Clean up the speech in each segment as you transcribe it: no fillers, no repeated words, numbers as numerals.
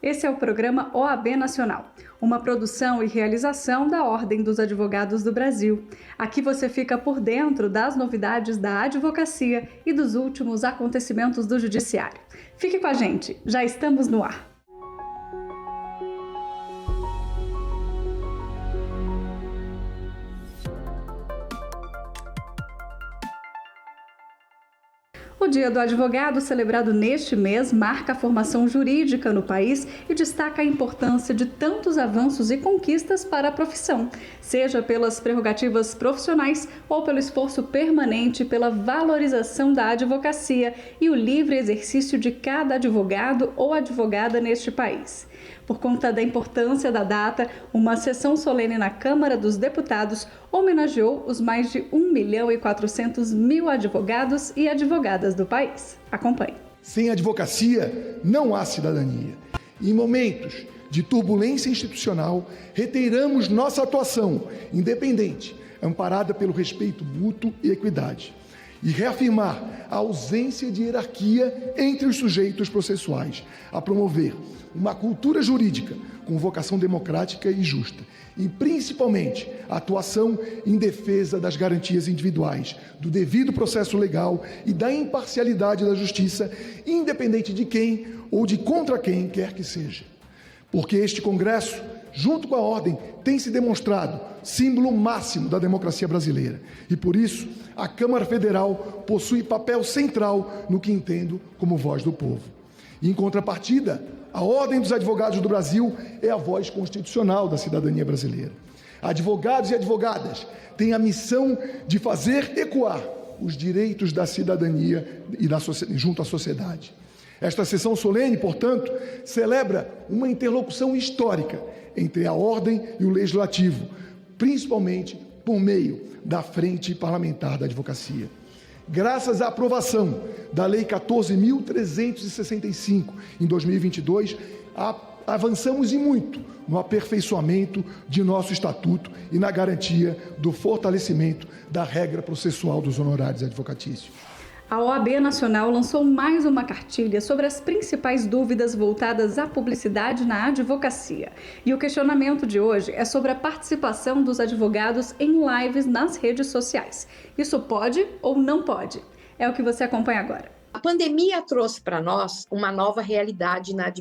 Esse é o programa OAB Nacional, uma produção e realização da Ordem dos Advogados do Brasil. Aqui você fica por dentro das novidades da advocacia e dos últimos acontecimentos do Judiciário. Fique com a gente, já estamos no ar. O Dia do Advogado, celebrado neste mês, marca a formação jurídica no país e destaca a importância de tantos avanços e conquistas para a profissão, seja pelas prerrogativas profissionais ou pelo esforço permanente pela valorização da advocacia e o livre exercício de cada advogado ou advogada neste país. Por conta da importância da data, uma sessão solene na Câmara dos Deputados homenageou os mais de 1.400.000 advogados e advogadas do país. Acompanhe. Sem advocacia, não há cidadania. Em momentos de turbulência institucional, reiteramos nossa atuação independente, amparada pelo respeito mútuo e equidade. E reafirmar a ausência de hierarquia entre os sujeitos processuais, a promover uma cultura jurídica com vocação democrática e justa, e principalmente a atuação em defesa das garantias individuais, do devido processo legal e da imparcialidade da justiça, independente de quem ou de contra quem quer que seja. Porque este Congresso, junto com a Ordem, tem se demonstrado símbolo máximo da democracia brasileira. E por isso, a Câmara Federal possui papel central no que entendo como voz do povo. E, em contrapartida, a Ordem dos Advogados do Brasil é a voz constitucional da cidadania brasileira. Advogados e advogadas têm a missão de fazer ecoar os direitos da cidadania e junto à sociedade. Esta sessão solene, portanto, celebra uma interlocução histórica entre a Ordem e o Legislativo, principalmente por meio da Frente Parlamentar da Advocacia. Graças à aprovação da Lei 14.365, em 2022, avançamos e muito no aperfeiçoamento de nosso Estatuto e na garantia do fortalecimento da regra processual dos honorários advocatícios. A OAB Nacional lançou mais uma cartilha sobre as principais dúvidas voltadas à publicidade na advocacia. E o questionamento de hoje é sobre a participação dos advogados em lives nas redes sociais. Isso pode ou não pode? É o que você acompanha agora. A pandemia trouxe para nós uma nova realidade na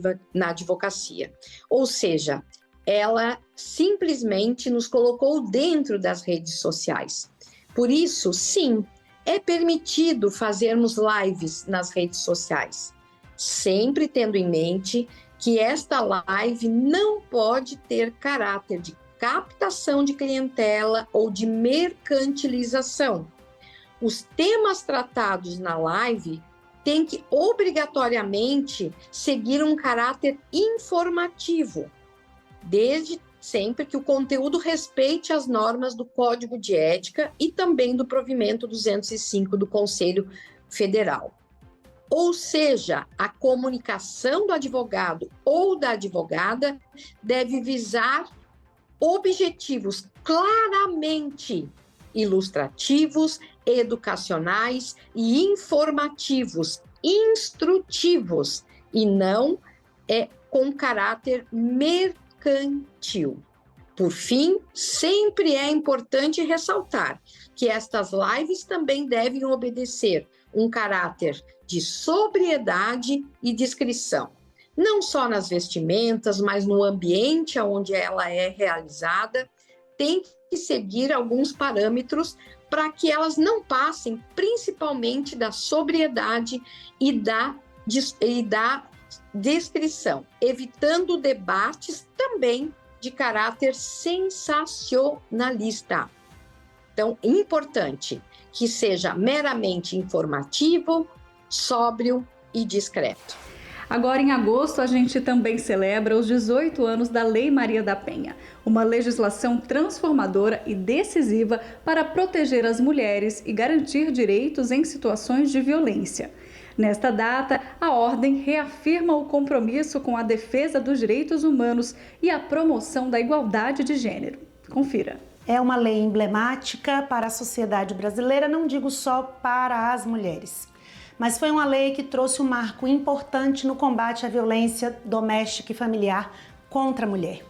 advocacia. Ou seja, ela simplesmente nos colocou dentro das redes sociais. Por isso, sim, é permitido fazermos lives nas redes sociais, sempre tendo em mente que esta live não pode ter caráter de captação de clientela ou de mercantilização. Os temas tratados na live têm que obrigatoriamente seguir um caráter informativo, desde sempre que o conteúdo respeite as normas do Código de Ética e também do provimento 205 do Conselho Federal. Ou seja, a comunicação do advogado ou da advogada deve visar objetivos claramente ilustrativos, educacionais e informativos, instrutivos, e não com caráter mercantil. Por fim, sempre é importante ressaltar que estas lives também devem obedecer um caráter de sobriedade e discrição, não só nas vestimentas, mas no ambiente onde ela é realizada, tem que seguir alguns parâmetros para que elas não passem principalmente da sobriedade e da descrição, evitando debates também de caráter sensacionalista. Então, importante que seja meramente informativo, sóbrio e discreto. Agora, em agosto, a gente também celebra os 18 anos da Lei Maria da Penha, uma legislação transformadora e decisiva para proteger as mulheres e garantir direitos em situações de violência. Nesta data, a Ordem reafirma o compromisso com a defesa dos direitos humanos e a promoção da igualdade de gênero. Confira. É uma lei emblemática para a sociedade brasileira, não digo só para as mulheres. mas foi uma lei que trouxe um marco importante no combate à violência doméstica e familiar contra a mulher.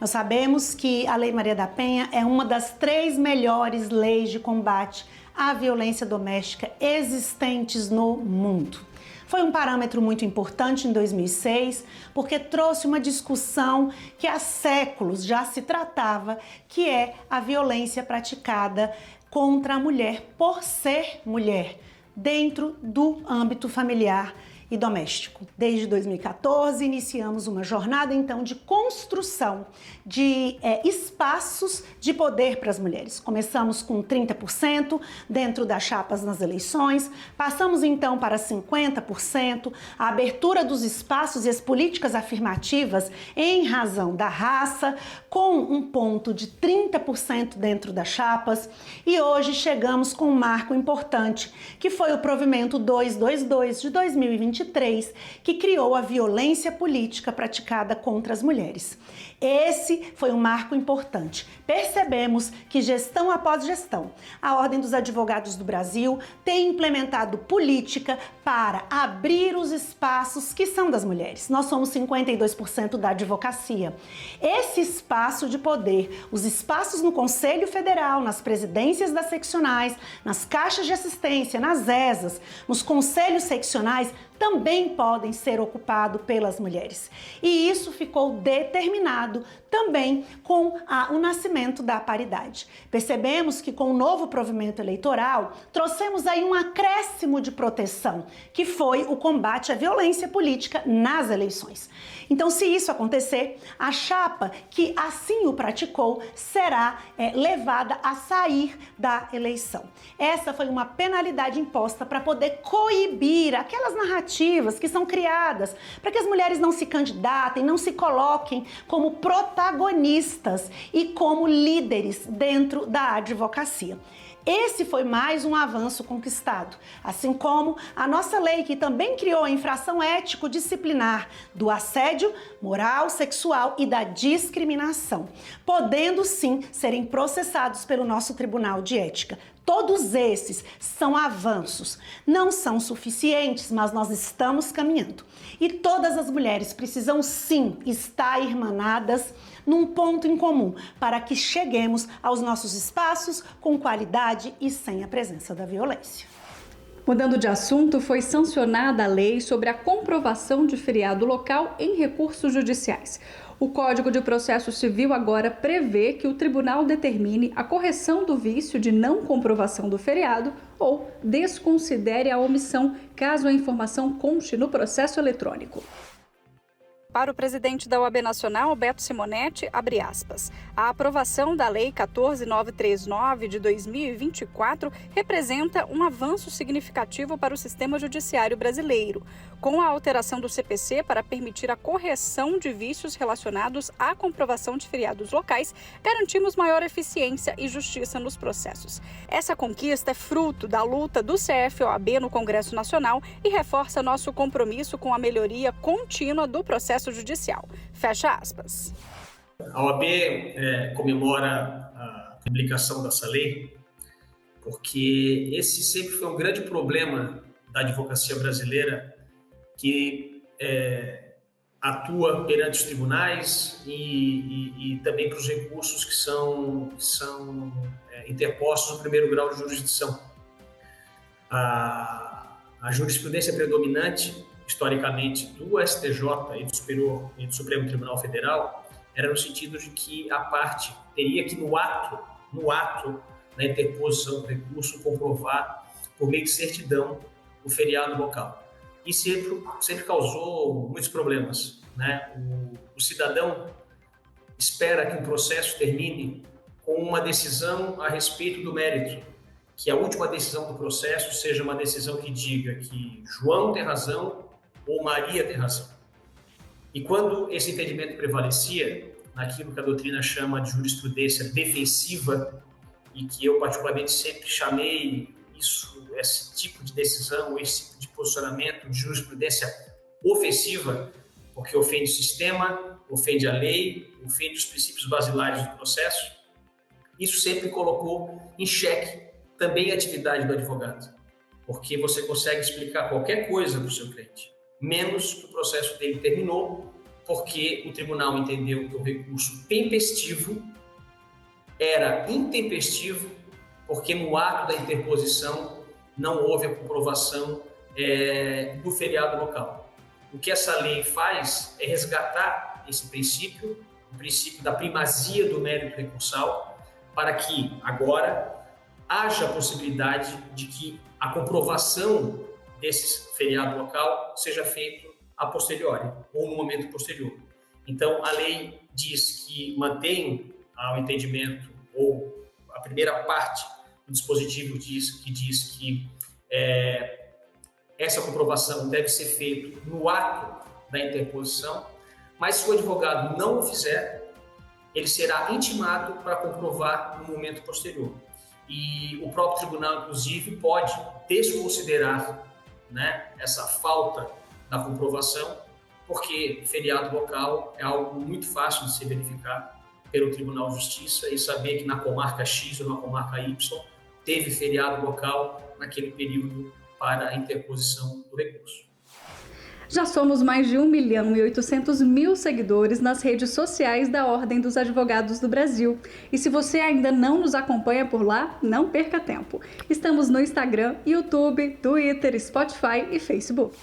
Nós sabemos que a Lei Maria da Penha é uma das 3 melhores leis de combate à violência doméstica existentes no mundo. Foi um parâmetro muito importante em 2006, porque trouxe uma discussão que há séculos já se tratava, que é a violência praticada contra a mulher por ser mulher, dentro do âmbito familiar e doméstico. Desde 2014, iniciamos uma jornada, então, de construção de espaços de poder para as mulheres. Começamos com 30% dentro das chapas nas eleições, passamos, então, para 50%, a abertura dos espaços e as políticas afirmativas em razão da raça, com um ponto de 30% dentro das chapas, e hoje chegamos com um marco importante, que foi o provimento 222 de 2023, que criou a violência política praticada contra as mulheres. Esse foi um marco importante. Percebemos que gestão após gestão, a Ordem dos Advogados do Brasil tem implementado política para abrir os espaços que são das mulheres. Nós somos 52% da advocacia. Esse espaço de poder, os espaços no Conselho Federal, nas presidências das seccionais, nas caixas de assistência, nas ESAs, nos conselhos seccionais, também podem ser ocupados pelas mulheres. E isso ficou determinado também com o nascimento da paridade. Percebemos que com o novo provimento eleitoral, trouxemos aí um acréscimo de proteção, que foi o combate à violência política nas eleições. Então, se isso acontecer, a chapa que assim o praticou será levada a sair da eleição. Essa foi uma penalidade imposta para poder coibir aquelas narrativas que são criadas para que as mulheres não se candidatem, não se coloquem como protagonistas e como líderes dentro da advocacia. Esse foi mais um avanço conquistado, assim como a nossa lei, que também criou a infração ético-disciplinar do assédio moral, sexual e da discriminação, podendo sim serem processados pelo nosso Tribunal de Ética. Todos esses são avanços, não são suficientes, mas nós estamos caminhando. E todas as mulheres precisam sim estar irmanadas num ponto em comum, para que cheguemos aos nossos espaços com qualidade e sem a presença da violência. Mudando de assunto, foi sancionada a lei sobre a comprovação de feriado local em recursos judiciais. O Código de Processo Civil agora prevê que o tribunal determine a correção do vício de não comprovação do feriado ou desconsidere a omissão, caso a informação conste no processo eletrônico. Para o presidente da OAB Nacional, Beto Simonetti, abre aspas, a aprovação da Lei 14.939 de 2024 representa um avanço significativo para o sistema judiciário brasileiro. Com a alteração do CPC para permitir a correção de vícios relacionados à comprovação de feriados locais, garantimos maior eficiência e justiça nos processos. Essa conquista é fruto da luta do CFOAB no Congresso Nacional e reforça nosso compromisso com a melhoria contínua do processo judicial. Fecha aspas. A OAB comemora a publicação dessa lei porque esse sempre foi um grande problema da advocacia brasileira, que atua perante os tribunais e também para os recursos que são interpostos no primeiro grau de jurisdição. A jurisprudência predominante, historicamente, do STJ e do Supremo Tribunal Federal era no sentido de que a parte teria que, no ato da interposição do recurso, comprovar, por meio de certidão, o feriado local. E sempre causou muitos problemas, né? O cidadão espera que um processo termine com uma decisão a respeito do mérito, que a última decisão do processo seja uma decisão que diga que João tem razão ou Maria tem razão. E quando esse entendimento prevalecia, naquilo que a doutrina chama de jurisprudência defensiva, e que eu particularmente sempre chamei esse tipo de decisão, esse tipo de posicionamento de jurisprudência ofensiva, porque ofende o sistema, ofende a lei, ofende os princípios basilares do processo, isso sempre colocou em xeque também a atividade do advogado. porque você consegue explicar qualquer coisa para o seu cliente, menos que o processo dele terminou, porque o tribunal entendeu que o recurso tempestivo era intempestivo, porque no ato da interposição não houve a comprovação do feriado local. O que essa lei faz é resgatar esse princípio, o princípio da primazia do mérito recursal, para que agora haja a possibilidade de que a comprovação desse feriado local seja feita a posteriori, ou no momento posterior. Então, a lei diz que mantém o entendimento, ou a primeira parte do dispositivo diz que essa comprovação deve ser feita no ato da interposição, mas se o advogado não o fizer, ele será intimado para comprovar no momento posterior. E o próprio tribunal, inclusive, pode desconsiderar, né, essa falta da comprovação, porque feriado local é algo muito fácil de ser verificado pelo Tribunal de Justiça e saber que na comarca X ou na comarca Y teve feriado local naquele período para a interposição do recurso. Já somos mais de 1.800.000 seguidores nas redes sociais da Ordem dos Advogados do Brasil. E se você ainda não nos acompanha por lá, não perca tempo. Estamos no Instagram, YouTube, Twitter, Spotify e Facebook.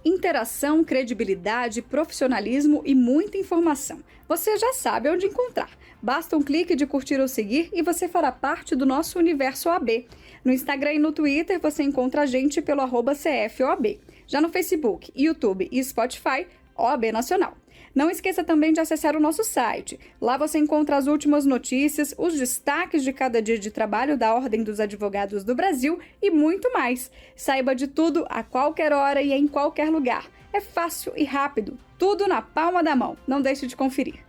Interação, credibilidade, profissionalismo e muita informação. Você já sabe onde encontrar. Basta um clique de curtir ou seguir e você fará parte do nosso universo OAB. No Instagram e no Twitter você encontra a gente pelo @CFOAB. Já no Facebook, YouTube e Spotify, OAB Nacional. Não esqueça também de acessar o nosso site. Lá você encontra as últimas notícias, os destaques de cada dia de trabalho da Ordem dos Advogados do Brasil e muito mais. Saiba de tudo a qualquer hora e em qualquer lugar. É fácil e rápido, tudo na palma da mão. Não deixe de conferir.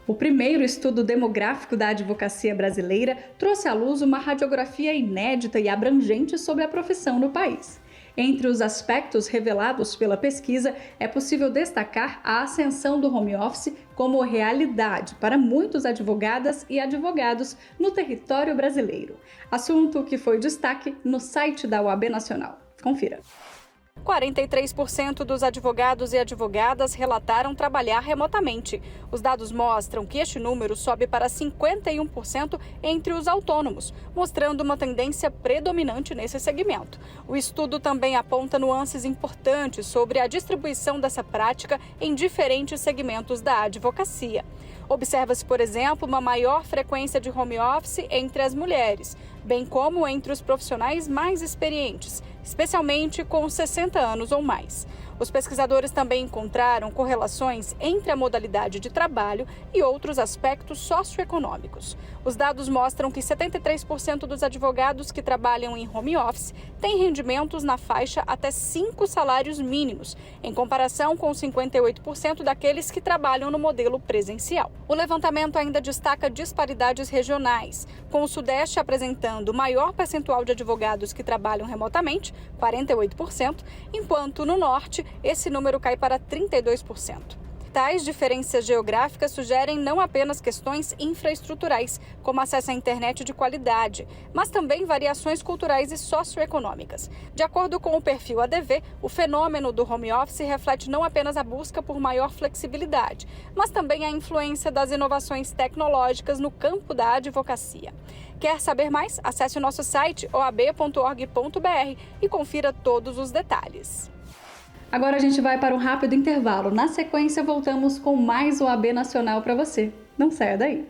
O primeiro estudo demográfico da advocacia brasileira trouxe à luz uma radiografia inédita e abrangente sobre a profissão no país. Entre os aspectos revelados pela pesquisa, é possível destacar a ascensão do home office como realidade para muitos advogadas e advogados no território brasileiro. Assunto que foi destaque no site da OAB Nacional. Confira. 43% dos advogados e advogadas relataram trabalhar remotamente. Os dados mostram que este número sobe para 51% entre os autônomos, mostrando uma tendência predominante nesse segmento. O estudo também aponta nuances importantes sobre a distribuição dessa prática em diferentes segmentos da advocacia. Observa-se, por exemplo, uma maior frequência de home office entre as mulheres, bem como entre os profissionais mais experientes, especialmente com 60 anos ou mais. Os pesquisadores também encontraram correlações entre a modalidade de trabalho e outros aspectos socioeconômicos. Os dados mostram que 73% dos advogados que trabalham em home office têm rendimentos na faixa até 5 salários mínimos, em comparação com 58% daqueles que trabalham no modelo presencial. O levantamento ainda destaca disparidades regionais, com o Sudeste apresentando o maior percentual de advogados que trabalham remotamente, 48%, enquanto no Norte esse número cai para 32%. Tais diferenças geográficas sugerem não apenas questões infraestruturais, como acesso à internet de qualidade, mas também variações culturais e socioeconômicas. De acordo com o perfil ADV, o fenômeno do home office reflete não apenas a busca por maior flexibilidade, mas também a influência das inovações tecnológicas no campo da advocacia. Quer saber mais? Acesse o nosso site oab.org.br e confira todos os detalhes. Agora a gente vai para um rápido intervalo. Na sequência, voltamos com mais OAB Nacional para você. Não saia daí.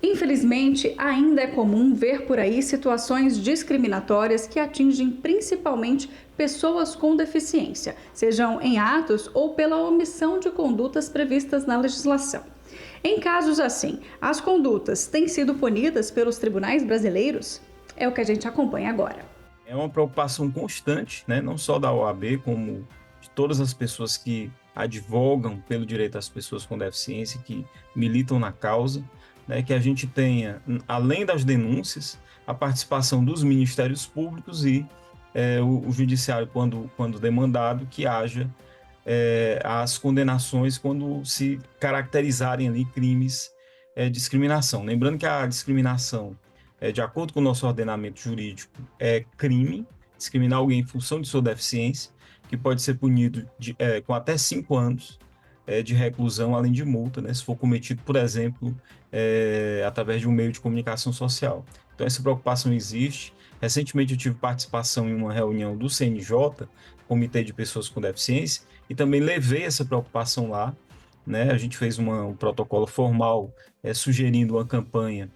Infelizmente, ainda é comum ver por aí situações discriminatórias que atingem principalmente pessoas com deficiência, sejam em atos ou pela omissão de condutas previstas na legislação. Em casos assim, as condutas têm sido punidas pelos tribunais brasileiros? É o que a gente acompanha agora. É uma preocupação constante, né? Não só da OAB, como de todas as pessoas que advogam pelo direito às pessoas com deficiência, que militam na causa, né, que a gente tenha, além das denúncias, a participação dos ministérios públicos e o judiciário, quando demandado, que haja as condenações quando se caracterizarem ali crimes de discriminação. Lembrando que a discriminação, de acordo com o nosso ordenamento jurídico, é crime, discriminar alguém em função de sua deficiência, que pode ser punido com até 5 anos de reclusão, além de multa, né, se for cometido, por exemplo, através de um meio de comunicação social. Então, essa preocupação existe. Recentemente, eu tive participação em uma reunião do CNJ, Comitê de Pessoas com Deficiência, e também levei essa preocupação lá, né? A gente fez um protocolo formal sugerindo uma campanha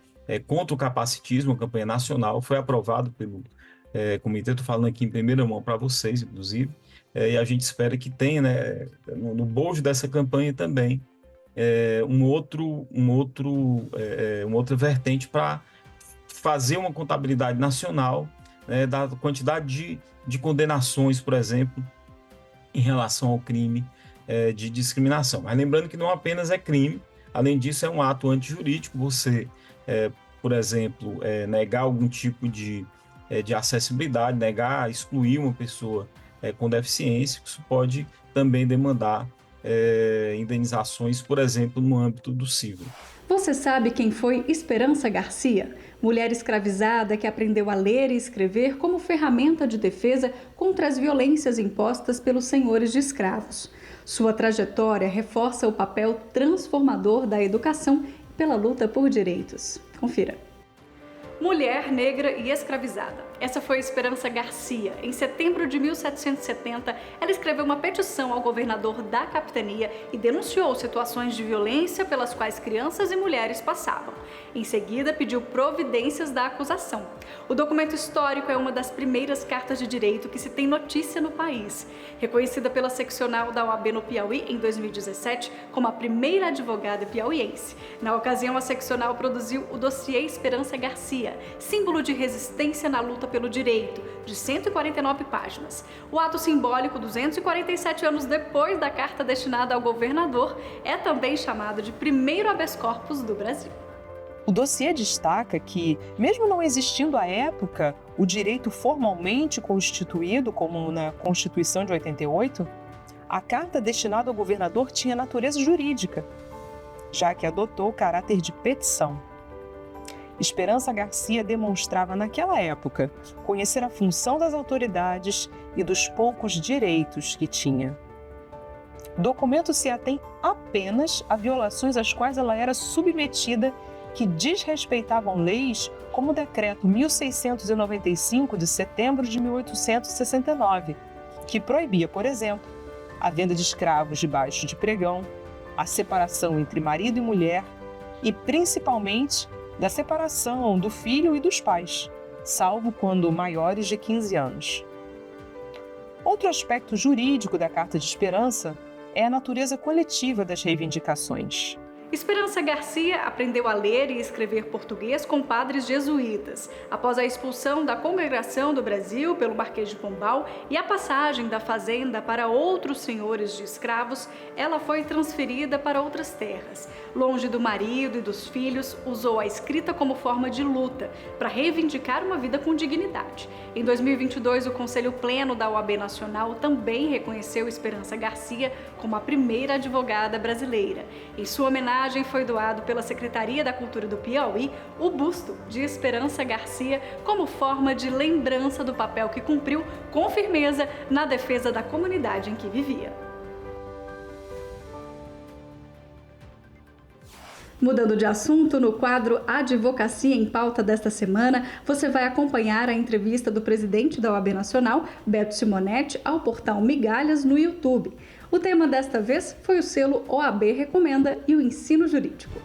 contra o capacitismo, uma campanha nacional, foi aprovado pelo comitê, estou falando aqui em primeira mão para vocês, inclusive, e a gente espera que tenha, né, no bojo dessa campanha também, uma outra vertente para fazer uma contabilidade nacional, né, da quantidade de condenações, por exemplo, em relação ao crime de discriminação. Mas lembrando que não apenas é crime, além disso é um ato antijurídico, você, por exemplo, negar algum tipo de acessibilidade, excluir uma pessoa com deficiência, isso pode também demandar indenizações, por exemplo, no âmbito do civil. Você sabe quem foi Esperança Garcia? Mulher escravizada que aprendeu a ler e escrever como ferramenta de defesa contra as violências impostas pelos senhores de escravos. Sua trajetória reforça o papel transformador da educação e pela luta por direitos. Confira. Mulher negra e escravizada. Essa foi Esperança Garcia. Em setembro de 1770, ela escreveu uma petição ao governador da capitania e denunciou situações de violência pelas quais crianças e mulheres passavam. Em seguida, pediu providências da acusação. O documento histórico é uma das primeiras cartas de direito que se tem notícia no país. Reconhecida pela seccional da OAB no Piauí em 2017 como a primeira advogada piauiense. Na ocasião, a seccional produziu o dossiê Esperança Garcia, símbolo de resistência na luta pelo direito, de 149 páginas. O ato simbólico, 247 anos depois da carta destinada ao governador, é também chamado de primeiro habeas corpus do Brasil. O dossiê destaca que, mesmo não existindo à época o direito formalmente constituído, como na Constituição de 88, a carta destinada ao governador tinha natureza jurídica, já que adotou o caráter de petição. Esperança Garcia demonstrava naquela época conhecer a função das autoridades e dos poucos direitos que tinha. O documento se atém apenas a violações às quais ela era submetida que desrespeitavam leis como o Decreto 1695 de setembro de 1869, que proibia, por exemplo, a venda de escravos debaixo de pregão, a separação entre marido e mulher e, principalmente, da separação do filho e dos pais, salvo quando maiores de 15 anos. Outro aspecto jurídico da Carta de Esperança é a natureza coletiva das reivindicações. Esperança Garcia aprendeu a ler e escrever português com padres jesuítas. Após a expulsão da Congregação do Brasil pelo Marquês de Pombal e a passagem da fazenda para outros senhores de escravos, ela foi transferida para outras terras. Longe do marido e dos filhos, usou a escrita como forma de luta para reivindicar uma vida com dignidade. Em 2022, o Conselho Pleno da OAB Nacional também reconheceu Esperança Garcia como a primeira advogada brasileira. Em sua homenagem, foi doado pela Secretaria da Cultura do Piauí o busto de Esperança Garcia como forma de lembrança do papel que cumpriu com firmeza na defesa da comunidade em que vivia. Mudando de assunto, no quadro Advocacia em Pauta desta semana, você vai acompanhar a entrevista do presidente da OAB Nacional, Beto Simonetti, ao portal Migalhas no YouTube. O tema desta vez foi o selo OAB Recomenda e o ensino jurídico.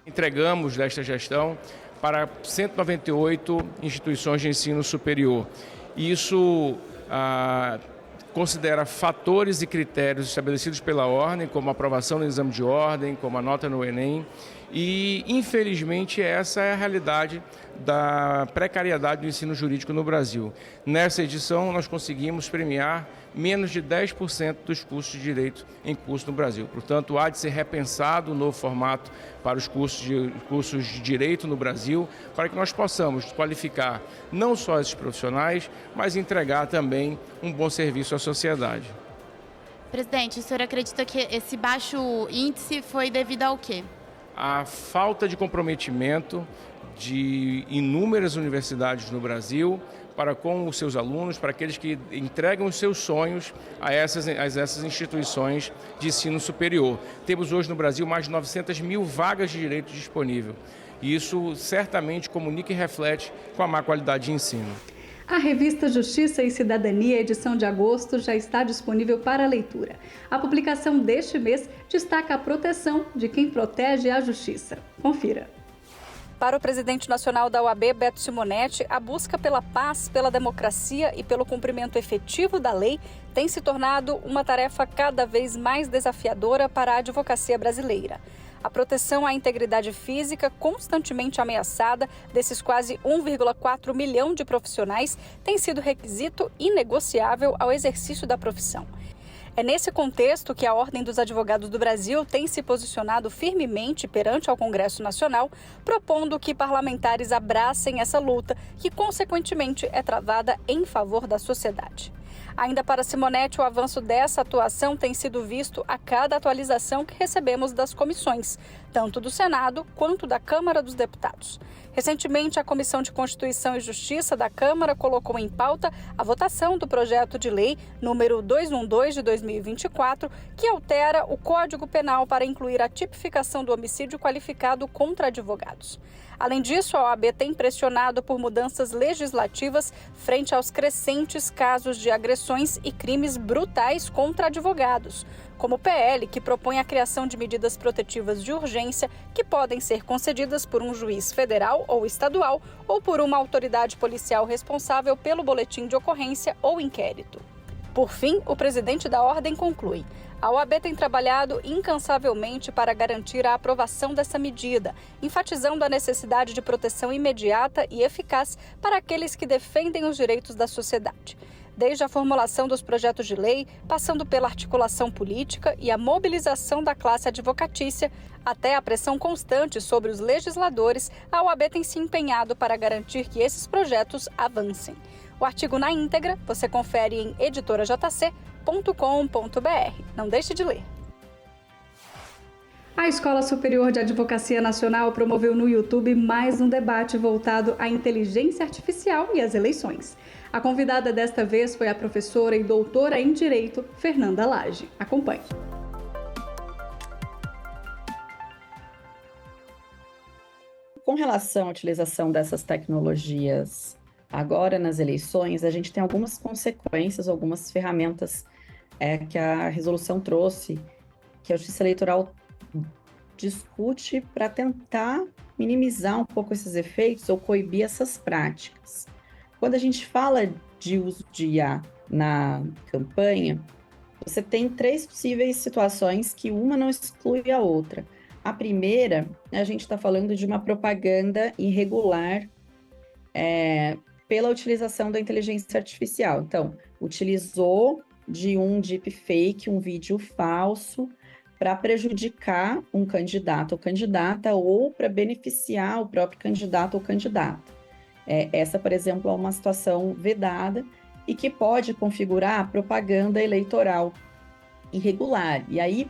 Entregamos desta gestão para 198 instituições de ensino superior. Isso considera fatores e critérios estabelecidos pela ordem, como a aprovação no exame de ordem, como a nota no Enem, e, infelizmente, essa é a realidade da precariedade do ensino jurídico no Brasil. Nessa edição, nós conseguimos premiar menos de 10% dos cursos de direito em curso no Brasil. Portanto, há de ser repensado o novo formato para os cursos de direito no Brasil, para que nós possamos qualificar não só esses profissionais, mas entregar também um bom serviço à sociedade. Presidente, o senhor acredita que esse baixo índice foi devido ao quê? A falta de comprometimento de inúmeras universidades no Brasil para com os seus alunos, para aqueles que entregam os seus sonhos a essas instituições de ensino superior. Temos hoje no Brasil mais de 900 mil vagas de direito disponível. E isso certamente comunica e reflete com a má qualidade de ensino. A revista Justiça e Cidadania, edição de agosto, já está disponível para leitura. A publicação deste mês destaca a proteção de quem protege a justiça. Confira. Para o presidente nacional da OAB, Beto Simonetti, a busca pela paz, pela democracia e pelo cumprimento efetivo da lei tem se tornado uma tarefa cada vez mais desafiadora para a advocacia brasileira. A proteção à integridade física, constantemente ameaçada, desses quase 1,4 milhão de profissionais, tem sido requisito inegociável ao exercício da profissão. É nesse contexto que a Ordem dos Advogados do Brasil tem se posicionado firmemente perante ao Congresso Nacional, propondo que parlamentares abracem essa luta, que consequentemente é travada em favor da sociedade. Ainda para Simonetti, o avanço dessa atuação tem sido visto a cada atualização que recebemos das comissões, tanto do Senado quanto da Câmara dos Deputados. Recentemente, a Comissão de Constituição e Justiça da Câmara colocou em pauta a votação do projeto de lei número 212 de 2024, que altera o Código Penal para incluir a tipificação do homicídio qualificado contra advogados. Além disso, a OAB tem pressionado por mudanças legislativas frente aos crescentes casos de agressões e crimes brutais contra advogados, como o PL, que propõe a criação de medidas protetivas de urgência que podem ser concedidas por um juiz federal ou estadual ou por uma autoridade policial responsável pelo boletim de ocorrência ou inquérito. Por fim, o presidente da Ordem conclui: a OAB tem trabalhado incansavelmente para garantir a aprovação dessa medida, enfatizando a necessidade de proteção imediata e eficaz para aqueles que defendem os direitos da sociedade. Desde a formulação dos projetos de lei, passando pela articulação política e a mobilização da classe advocatícia, até a pressão constante sobre os legisladores, a OAB tem se empenhado para garantir que esses projetos avancem. O artigo na íntegra você confere em editorajc.com.br. Não deixe de ler. A Escola Superior de Advocacia Nacional promoveu no YouTube mais um debate voltado à inteligência artificial e às eleições. A convidada desta vez foi a professora e doutora em Direito, Fernanda Lage. Acompanhe. Com relação à utilização dessas tecnologias agora nas eleições, a gente tem algumas consequências, algumas ferramentas que a resolução trouxe, que a Justiça Eleitoral discute para tentar minimizar um pouco esses efeitos ou coibir essas práticas. Quando a gente fala de uso de IA na campanha, você tem 3 possíveis situações que uma não exclui a outra. A primeira, a gente está falando de uma propaganda irregular pela utilização da inteligência artificial. Então, utilizou de um deepfake, um vídeo falso, para prejudicar um candidato ou candidata ou para beneficiar o próprio candidato ou candidata. Essa, por exemplo, é uma situação vedada e que pode configurar propaganda eleitoral irregular. E aí,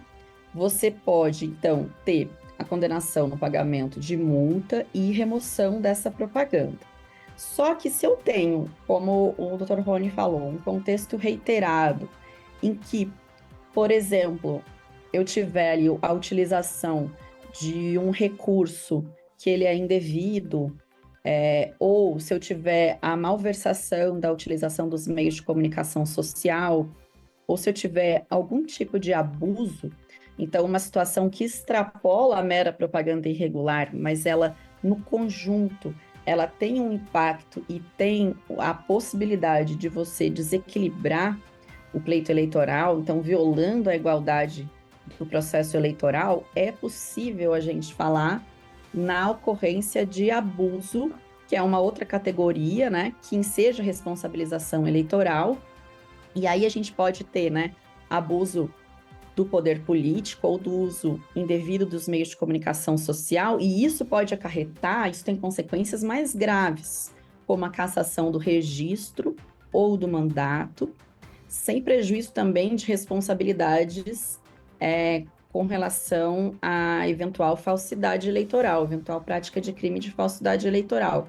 você pode, então, ter a condenação no pagamento de multa e remoção dessa propaganda. Só que se eu tenho, como o Dr. Rony falou, um contexto reiterado, em que, por exemplo, eu tiver ali a utilização de um recurso que ele é indevido, ou se eu tiver a malversação da utilização dos meios de comunicação social, ou se eu tiver algum tipo de abuso, então uma situação que extrapola a mera propaganda irregular, mas ela, no conjunto, ela tem um impacto e tem a possibilidade de você desequilibrar o pleito eleitoral, então violando a igualdade do processo eleitoral, é possível a gente falar na ocorrência de abuso, que é uma outra categoria, né, que enseja responsabilização eleitoral, e aí a gente pode ter, né, abuso do poder político ou do uso indevido dos meios de comunicação social, e isso pode acarretar, isso tem consequências mais graves, como a cassação do registro ou do mandato, sem prejuízo também de responsabilidades com relação à eventual falsidade eleitoral, eventual prática de crime de falsidade eleitoral.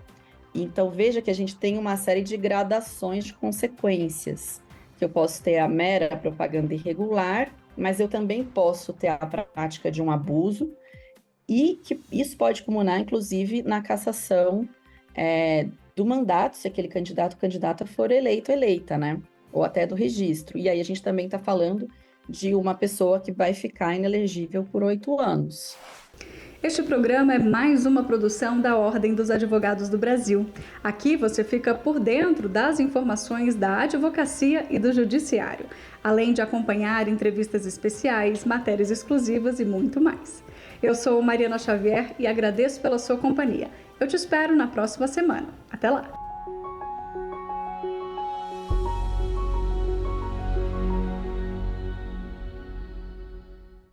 Então, veja que a gente tem uma série de gradações de consequências, que eu posso ter a mera propaganda irregular, mas eu também posso ter a prática de um abuso, e que isso pode culminar, inclusive, na cassação do mandato, se aquele candidato ou candidata for eleito ou eleita, né? Ou até do registro. E aí a gente também está falando de uma pessoa que vai ficar inelegível por 8 anos. Este programa é mais uma produção da Ordem dos Advogados do Brasil. Aqui você fica por dentro das informações da advocacia e do judiciário, além de acompanhar entrevistas especiais, matérias exclusivas e muito mais. Eu sou Mariana Xavier e agradeço pela sua companhia. Eu te espero na próxima semana. Até lá!